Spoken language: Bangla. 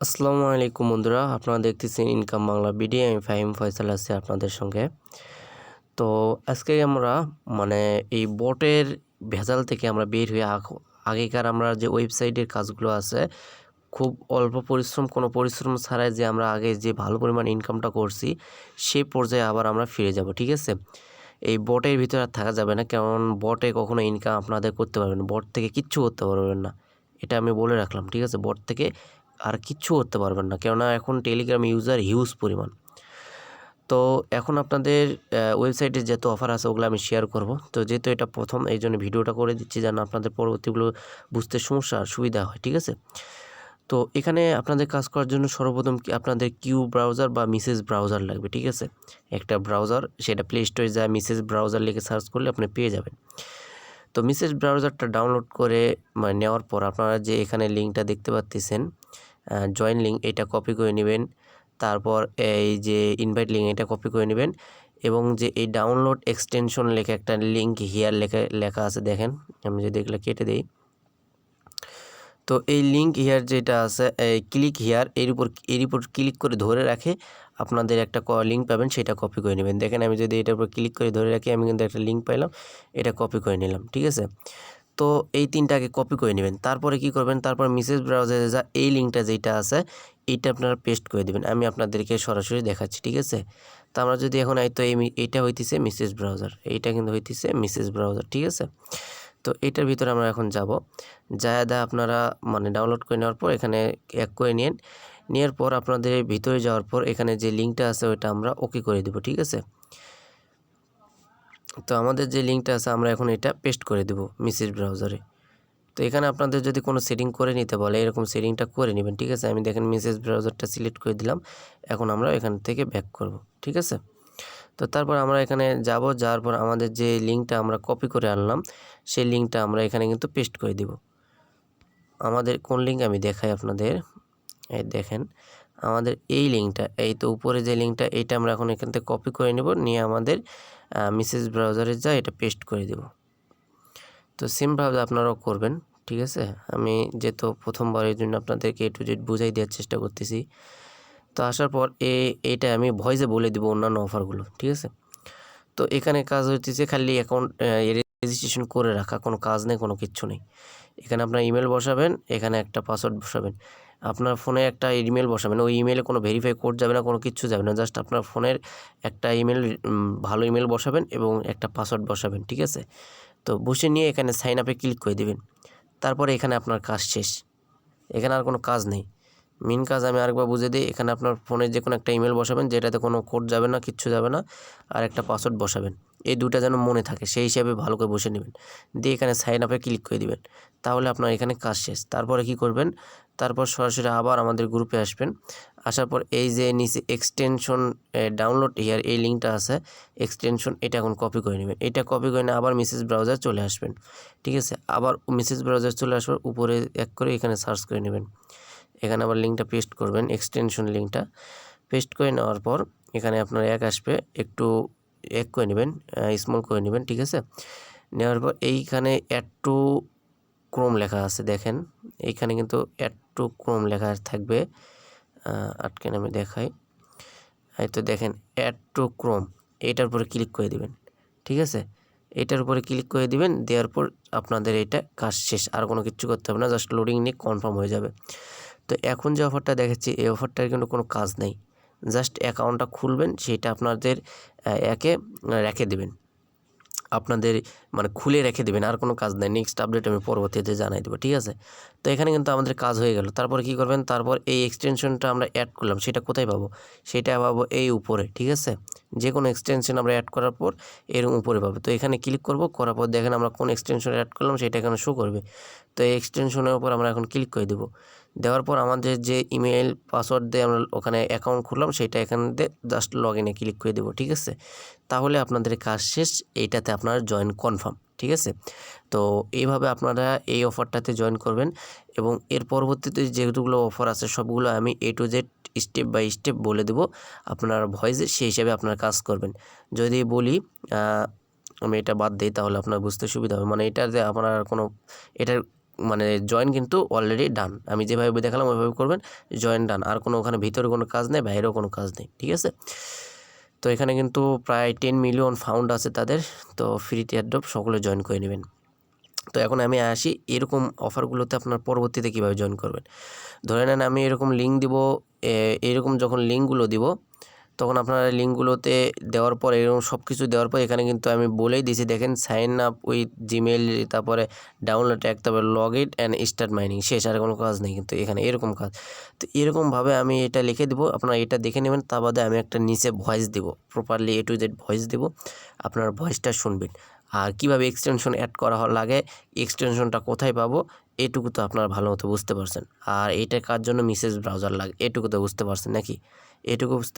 আসসালামু আলাইকুম বন্ধুরা, আপনারা দেখতেছেন ইনকাম বাংলা ভিডিও। আমি ফাহিম ফয়সাল আছি আপনাদের সঙ্গে। তো আজকে আমরা এই বটের ভেজাল থেকে আমরা বের হয়ে আগেকার আমরা যে ওয়েবসাইটের কাজগুলো আছে, খুব অল্প পরিশ্রম, কোনো পরিশ্রম ছাড়াই যে আমরা আগে যে ভালো পরিমাণ ইনকামটা করছি সেই পর্যায়ে আবার আমরা ফিরে যাব। ঠিক আছে, এই বটের ভিতরে আর থাকা যাবে না, কারণ বটে কখনো ইনকাম আপনাদের করতে পারবেন না, বট থেকে কিচ্ছু করতে পারবেন না, এটা আমি বলে রাখলাম। ঠিক আছে, বট থেকে আর কিচ্ছু করতে পারবেন না, কেননা এখন টেলিগ্রাম ইউজার হিউজ পরিমাণ। তো এখন আপনাদের ওয়েবসাইটে যত অফার আছে ওগুলো আমি শেয়ার করব। তো যেহেতু এটা প্রথম, এই জন্য ভিডিওটা করে দিচ্ছি যেন আপনাদের পরবর্তীগুলো বুঝতে সমস্যা আর সুবিধা হয়। ঠিক আছে, তো এখানে আপনাদের কাজ করার জন্য সর্বপ্রথম আপনাদের কিউ ব্রাউজার বা মিসেস ব্রাউজার লাগবে। ঠিক আছে, একটা ব্রাউজার, সেটা প্লে স্টোরে যায় মিসেস ব্রাউজার লিখে সার্চ করলে আপনি পেয়ে যাবেন। তো মিসেস ব্রাউজারটা ডাউনলোড করে নেওয়ার পর আপনারা যে এখানে লিঙ্কটা দেখতে পাচ্ছেন, জয়েন লিঙ্ক, এটা কপি করে নেবেন। তারপর এই যে ইনভাইট লিঙ্ক, এটা কপি করে নেবেন এবং যে এই ডাউনলোড এক্সটেনশন লেখা একটা লিঙ্ক হিয়ার লেখা আছে, দেখেন। আমি যদি এগুলো কেটে দিই, তো এই লিঙ্ক হিয়ার যেটা আছে, এই ক্লিক হিয়ার, এর উপর ক্লিক করে ধরে রাখে আপনাদের একটা লিঙ্ক পাবেন, সেটা কপি করে নেবেন। দেখেন আমি যদি এটার উপর ক্লিক করে ধরে রাখি, আমি কিন্তু একটা লিঙ্ক পাইলাম, এটা কপি করে নিলাম। ঠিক আছে, তো এই তিনটাকে কপি করে নেবেন। তারপরে কি করবেন, তারপর মিসেস ব্রাউজারে যা এই লিঙ্কটা যেটা আছে এইটা আপনারা পেস্ট করে দেবেন। আমি আপনাদেরকে সরাসরি দেখাচ্ছি। ঠিক আছে, তো আমরা যদি এখন তো এইটা হইতেছে মিসেস ব্রাউজার, এইটা কিন্তু হইতেছে মিসেস ব্রাউজার। ঠিক আছে, তো এটার ভিতরে আমরা এখন যাব। আপনারা ডাউনলোড করে নেওয়ার পর এখানে এক করে নেওয়ার পর আপনাদের ভিতরে যাওয়ার পর এখানে যে লিঙ্কটা আছে ওইটা আমরা ওকে করে দেব। ঠিক আছে, তো আমাদের যে লিঙ্কটা আছে আমরা এখন এটা পেস্ট করে দেব মিসেস ব্রাউজারে। তো এখানে আপনাদের যদি কোনো সেটিং করে নিতে বলে, এরকম সেটিংটা করে নেবেন। ঠিক আছে, আমি দেখেন মিসেস ব্রাউজারটা সিলেক্ট করে দিলাম। এখন আমরা এখান থেকে ব্যাক করব। ঠিক আছে, তো তারপর আমরা এখানে যাওয়ার পর আমাদের যে লিঙ্কটা আমরা কপি করে আনলাম সেই লিঙ্কটা আমরা এখানে কিন্তু পেস্ট করে দিব। আমাদের কোন লিঙ্ক আমি দেখাই আপনাদের, এই দেখেন আমাদের এই লিঙ্কটা, এই তো উপরে যে লিঙ্কটা, এইটা আমরা এখন এখান থেকে কপি করে নেব, নিয়ে আমাদের মিসেস ব্রাউজারে যা এটা পেস্ট করে দেব। তো সেমভাবে আপনারাও করবেন। ঠিক আছে, আমি যেহেতু প্রথমবারের জন্য আপনাদেরকে A to Z বুঝাই দেওয়ার চেষ্টা করতেছি। তো আসার পর এইটা আমি ভয়েসে বলে দিব অন্যান্য অফারগুলো। ঠিক আছে, তো এখানে কাজ হচ্ছে খালি অ্যাকাউন্ট রেজিস্ট্রেশন করে রাখা, কোনো কাজ নেই, কোনো কিচ্ছু নেই। এখানে আপনার ইমেল বসাবেন, এখানে একটা পাসওয়ার্ড বসাবেন, আপনার ফোনে একটা ইমেল বসাবেন। ওই ইমেলে কোনো ভেরিফাই কোড যাবে না, কোনো কিচ্ছু যাবে না, জাস্ট আপনার ফোনের একটা ইমেল, ভালো ইমেল বসাবেন এবং একটা পাসওয়ার্ড বসাবেন। ঠিক আছে, তো বসে নিয়ে এখানে সাইন আপে ক্লিক করে দেবেন। তারপরে এখানে আপনার কাজ শেষ, এখানে আর কোনো কাজ নেই। মেন কাজ আমি আরেকবার বুঝে দিই, এখানে আপনার ফোনে যে কোনো একটা ইমেল বসাবেন যেটাতে কোনো কোড যাবে না, কিচ্ছু যাবে না, আর একটা পাসওয়ার্ড বসাবেন। এই দুটা যেন মনে থাকে সেই হিসাবে ভালো করে বসে নেবেন, দিয়ে এখানে সাইন আপে ক্লিক করে দিবেন। তাহলে আপনার এখানে কাজ শেষ। তারপরে কি করবেন, তারপর সরাসরি আবার আমাদের গ্রুপে আসবেন। আসার পর এই যে নিচে এক্সটেনশন ডাউনলোড হিয়ার এই লিঙ্কটা আছে এক্সটেনশন, এটা এখন কপি করে নেবেন। এটা কপি করে নিয়ে আবার মিসেস ব্রাউজার চলে আসবেন। ঠিক আছে, আবার মিসেস ব্রাউজার চলে আসবার উপরে এক করে এখানে সার্চ করে নেবেন। এখানে আবার লিঙ্কটা পেস্ট করবেন, এক্সটেনশন লিঙ্কটা পেস্ট করে নেওয়ার পর এখানে আপনার এক আসবে, একটু এক করে নেবেন, স্মল করে নেবেন। ঠিক আছে, নেওয়ার পর এইখানে অ্যাড টু ক্রোম লেখা আছে, দেখেন এইখানে কিন্তু অ্যাড টু ক্রোম লেখা থাকবে। আটকে আমি দেখাই, এই তো দেখেন অ্যাড টু ক্রোম, এটার উপরে ক্লিক করে দিবেন। ঠিক আছে, এটার উপরে ক্লিক করে দিবেন, দেওয়ার পর আপনাদের এটা কাজ শেষ, আর কোনো কিছু করতে হবে না, জাস্ট লোডিং নিয়ে কনফার্ম হয়ে যাবে। তো এখন যে অফারটা দেখাচ্ছি এই অফারটার কিন্তু কোনো কাজ নেই, জাস্ট অ্যাকাউন্টটা খুলবেন, সেইটা আপনাদের একে রেখে দেবেন, আপনাদের খুলে রেখে দেবেন, আর কোনো কাজ নেই। নেক্সট আপডেট আমি পরবর্তীতে জানাই দেবো। ঠিক আছে, তো এখানে কিন্তু আমাদের কাজ হয়ে গেল। তারপরে কি করবেন, তারপর এই এক্সটেনশনটা আমরা অ্যাড করলাম, সেটা কোথায় পাবো, সেটা পাবো এই উপরে। ঠিক আছে, যে কোনো এক্সটেনশন আমরা অ্যাড করার পর এর উপরে পাবো। তো এখানে ক্লিক করব, করার পর দেখেন আমরা কোন এক্সটেনশন অ্যাড করলাম সেটা এখানে শো করবে। তো এই এক্সটেনশনের উপর আমরা এখন ক্লিক করে দেবো। দেওয়ার পর আমাদের যে ইমেল পাসওয়ার্ড দিয়ে আমরা ওখানে অ্যাকাউন্ট খুললাম সেটা এখানে দিয়ে জাস্ট লগ ইনে ক্লিক করে দেবো। ঠিক আছে, তাহলে আপনাদের কাজ শেষ, এইটাতে আপনার জয়েন কনফার্ম। ঠিক আছে, তো এইভাবে আপনারা এই অফারটাতে জয়েন করবেন এবং এর পরবর্তীতে যেগুলো অফার আছে সবগুলো আমি A to Z step by step বলে দেব আপনার ভয়েসে, সেই হিসাবে আপনার কাজ করবেন। যদি বলি আমি এটা বাদ দিই তাহলে আপনার বুঝতে সুবিধা হবে, এটাতে আপনার কোনো এটার মানে জয়েন কিন্তু অলরেডি ডান। আমি যেভাবে দেখালাম ওইভাবে করবেন, জয়েন ডান। আর কোনো ওখানে ভিতরে কোনো কাজ নেই, বাইরেও কোনো কাজ নেই, ঠিক আছে। তো এখানে কিন্তু প্রায় 10 মিলিয়ন ফাউন্ড আছে তাদের। তো ফ্রিতে এয়ারড্রপ সকলে জয়েন করে নেবেন। তো এখন আমি আসি এরকম অফারগুলোতে আপনার পরবর্তীতে কীভাবে জয়েন করবেন। ধরে নেন আমি এরকম লিঙ্ক দিব, এরকম যখন লিঙ্কগুলো দিব তখন আপনারা লিঙ্কগুলোতে দেওয়ার পর এরকম সব কিছু দেওয়ার পর এখানে কিন্তু আমি বলেই দিয়েছি, দেখেন সাইন আপ উইথ জিমেল, তারপরে ডাউনলোড ট্যাগ, তারপরে log in and start mining, শেষ। আর কোনো কাজ নেই কিন্তু এখানে এরকম কাজ। তো এরকমভাবে আমি এটা লিখে দেবো, আপনারা এটা দেখে নেবেন। তার বাদে আমি একটা নিচে ভয়েস দেবো, properly A to Z voice দেবো, আপনার ভয়েসটা শুনবেন। আর কীভাবে এক্সটেনশন অ্যাড করা লাগে, এক্সটেনশনটা কোথায় পাবো, এটুকু তো আপনারা ভালো মতো বুঝতে পারছেন। আর এইটার কার জন্য মেসেজ ব্রাউজার লাগে এটুকু তো বুঝতে পারছেন নাকি? এটুকু